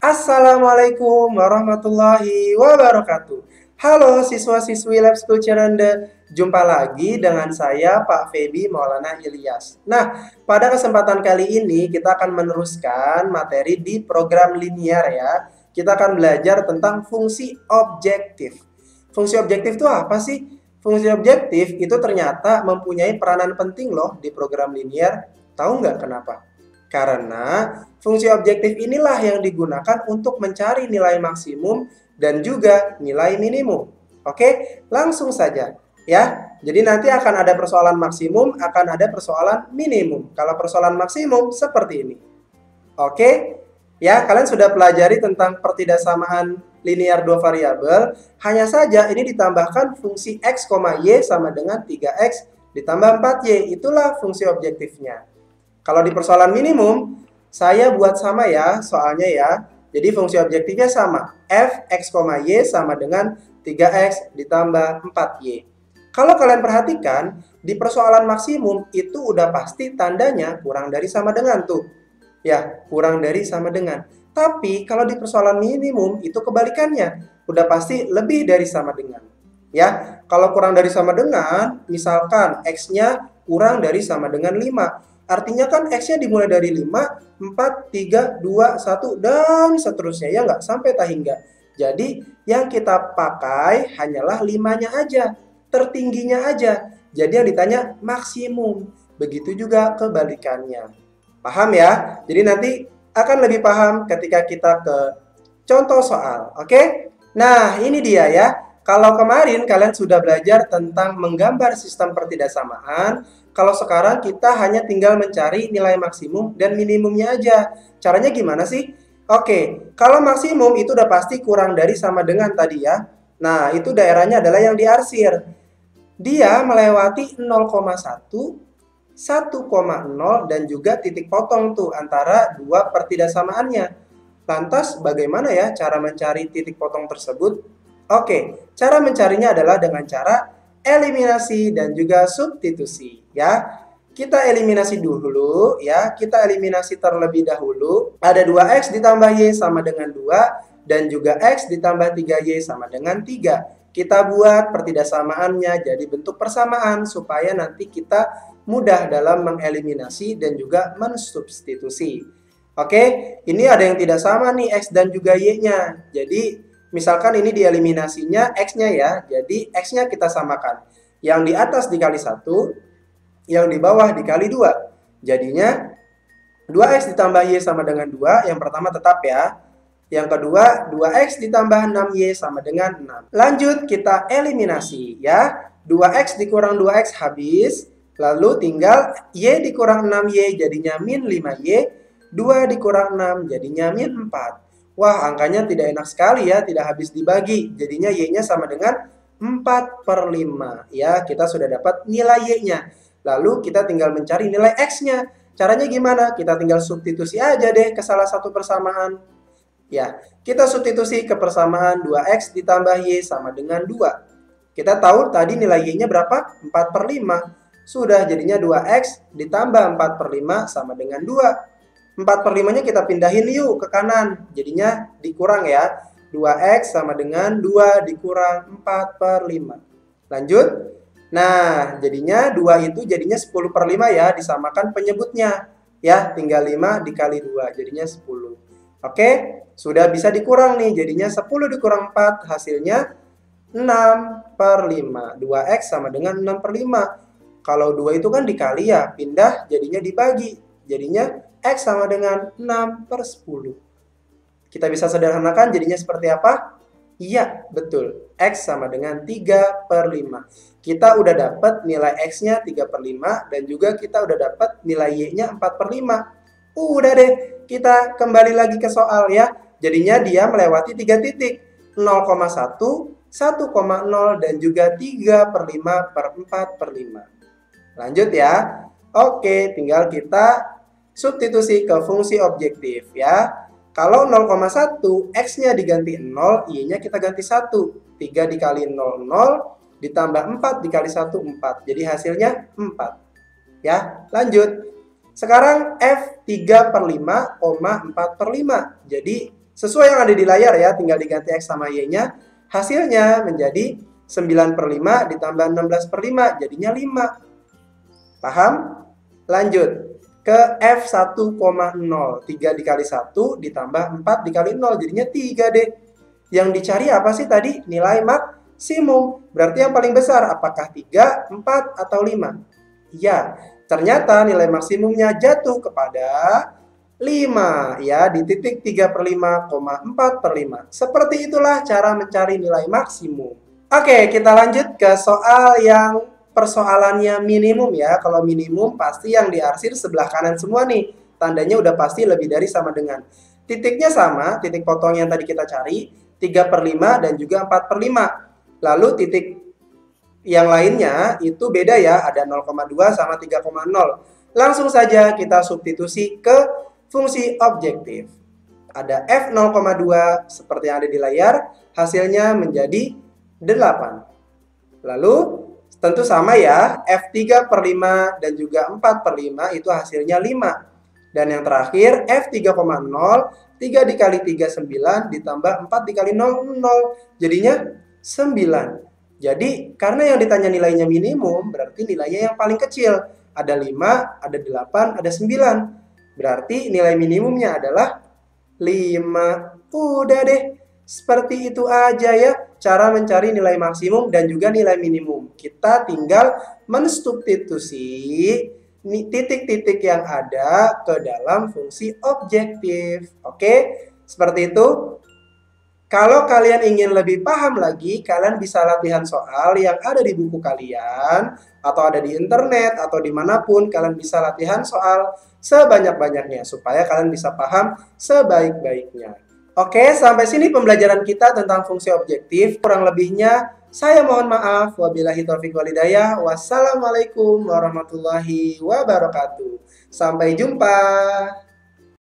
Assalamualaikum warahmatullahi wabarakatuh. Halo siswa-siswi Lab School Cirende, jumpa lagi dengan saya Pak Feby Maulana Ilyas. Nah, pada kesempatan kali ini kita akan meneruskan materi di program linear ya. Kita akan belajar tentang fungsi objektif. Fungsi objektif itu apa sih? Fungsi objektif itu ternyata mempunyai peranan penting loh di program linear. Tahu nggak kenapa? Karena fungsi objektif inilah yang digunakan untuk mencari nilai maksimum dan juga nilai minimum. Oke, langsung saja ya. Jadi nanti akan ada persoalan maksimum, akan ada persoalan minimum. Kalau persoalan maksimum seperti ini. Oke, ya kalian sudah pelajari tentang pertidaksamaan linear dua variabel. Hanya saja ini ditambahkan fungsi x, y sama dengan 3x ditambah 4y. Itulah fungsi objektifnya. Kalau di persoalan minimum, saya buat sama ya soalnya ya. Jadi fungsi objektifnya sama. F, x, y sama dengan 3x ditambah 4y. Kalau kalian perhatikan, di persoalan maksimum itu udah pasti tandanya kurang dari sama dengan tuh. Ya, kurang dari sama dengan. Tapi kalau di persoalan minimum itu kebalikannya. Udah pasti lebih dari sama dengan. Ya, kalau kurang dari sama dengan, misalkan x-nya kurang dari sama dengan 5. Artinya kan x-nya dimulai dari 5, 4, 3, 2, 1, dan seterusnya. Ya nggak? Sampai tak hingga. Jadi yang kita pakai hanyalah 5-nya aja. Tertingginya aja. Jadi yang ditanya maksimum. Begitu juga kebalikannya. Paham ya? Jadi nanti akan lebih paham ketika kita ke contoh soal. Oke? Nah ini dia ya. Kalau kemarin kalian sudah belajar tentang menggambar sistem pertidaksamaan, kalau sekarang kita hanya tinggal mencari nilai maksimum dan minimumnya aja. Caranya gimana sih? Oke, kalau maksimum itu udah pasti kurang dari sama dengan tadi ya. Nah, itu daerahnya adalah yang diarsir. Dia melewati 0,1, 1,0 dan juga titik potong tuh antara dua pertidaksamaannya. Lantas bagaimana ya cara mencari titik potong tersebut? Oke, cara mencarinya adalah dengan cara eliminasi dan juga substitusi ya. Kita eliminasi dulu ya, kita eliminasi terlebih dahulu. Ada 2x ditambah y sama dengan 2 dan juga x ditambah 3y sama dengan 3. Kita buat pertidaksamaannya jadi bentuk persamaan supaya nanti kita mudah dalam mengeliminasi dan juga mensubstitusi. Oke, ini ada yang tidak sama nih x dan juga y-nya. Jadi misalkan ini dieliminasinya x-nya ya, jadi x-nya kita samakan. Yang di atas dikali 1, yang di bawah dikali 2. Jadinya 2x ditambah y sama dengan 2, yang pertama tetap ya. Yang kedua, 2x ditambah 6y sama dengan 6. Lanjut kita eliminasi ya. 2x dikurang 2x habis, lalu tinggal y dikurang 6y jadinya min 5y, 2 dikurang 6 jadinya min 4. Wah, angkanya tidak enak sekali ya, tidak habis dibagi. Jadinya y-nya sama dengan 4/5. Ya, kita sudah dapat nilai y-nya. Lalu kita tinggal mencari nilai x-nya. Caranya gimana? Kita tinggal substitusi aja deh ke salah satu persamaan. Ya, kita substitusi ke persamaan 2x ditambah y sama dengan 2. Kita tahu tadi nilai y-nya berapa? 4/5. Sudah, jadinya 2x ditambah 4/5 sama dengan 2. 4/5-nya kita pindahin yuk ke kanan. Jadinya dikurang ya. 2x sama dengan 2 dikurang 4/5. Lanjut. Nah, jadinya 2 itu jadinya 10/5 ya. Disamakan penyebutnya. Ya, tinggal 5 dikali 2. Jadinya 10. Oke, sudah bisa dikurang nih. Jadinya 10 dikurang 4. Hasilnya 6/5. 2x sama dengan 6/5. Kalau 2 itu kan dikali ya. Pindah jadinya dibagi. Jadinya x sama dengan 6/10. Kita bisa sederhanakan jadinya seperti apa? Iya, betul. X sama dengan 3/5. Kita udah dapat nilai x-nya 3/5 dan juga kita udah dapat nilai y-nya 4/5. Udah deh, kita kembali lagi ke soal ya. Jadinya dia melewati 3 titik. 0,1, 1,0 dan juga 3/5/4/5. Lanjut ya. Oke, tinggal kita substitusi ke fungsi objektif ya. Kalau 0,1, x-nya diganti 0, y-nya kita ganti 1. 3 dikali 0, 0, ditambah 4 dikali 1, 4. Jadi hasilnya 4. Ya, lanjut. Sekarang F3/5, 4/5. Jadi, sesuai yang ada di layar ya, tinggal diganti X sama Y-nya. Hasilnya menjadi 9/5 ditambah 16/5, jadinya 5. Paham? Lanjut. Ke F1,0. 3 dikali 1 ditambah 4 dikali 0, jadinya 3 deh. Yang dicari apa sih tadi? Nilai maksimum. Berarti yang paling besar, apakah 3, 4, atau 5? Iya, ternyata nilai maksimumnya jatuh kepada 5 ya, di titik 3/5, 4/5. Seperti itulah cara mencari nilai maksimum. Oke, kita lanjut ke soal yang persoalannya minimum ya. Kalau minimum pasti yang diarsir sebelah kanan semua nih. Tandanya udah pasti lebih dari sama dengan. Titiknya sama, titik potong yang tadi kita cari, 3/5 dan juga 4/5. Lalu titik yang lainnya itu beda ya, ada 0,2 sama 3,0. Langsung saja kita substitusi ke fungsi objektif. Ada F0,2 seperti yang ada di layar, hasilnya menjadi 8. Lalu tentu sama ya, F3/5 dan juga 4/5 itu hasilnya 5. Dan yang terakhir F3,0, 3 dikali 3, 9, ditambah 4 dikali 0, 0. Jadinya 9. Jadi karena yang ditanya nilainya minimum, berarti nilainya yang paling kecil. Ada 5, ada 8, ada 9. Berarti nilai minimumnya adalah 5. Udah deh. Seperti itu aja ya cara mencari nilai maksimum dan juga nilai minimum. Kita tinggal mensubstitusi titik-titik yang ada ke dalam fungsi objektif. Oke, seperti itu. Kalau kalian ingin lebih paham lagi, kalian bisa latihan soal yang ada di buku kalian, atau ada di internet, atau dimanapun, kalian bisa latihan soal sebanyak-banyaknya, supaya kalian bisa paham sebaik-baiknya. Oke, sampai sini pembelajaran kita tentang fungsi objektif. Kurang lebihnya, saya mohon maaf. Wabillahi taufiq walhidayah. Wassalamualaikum warahmatullahi wabarakatuh. Sampai jumpa.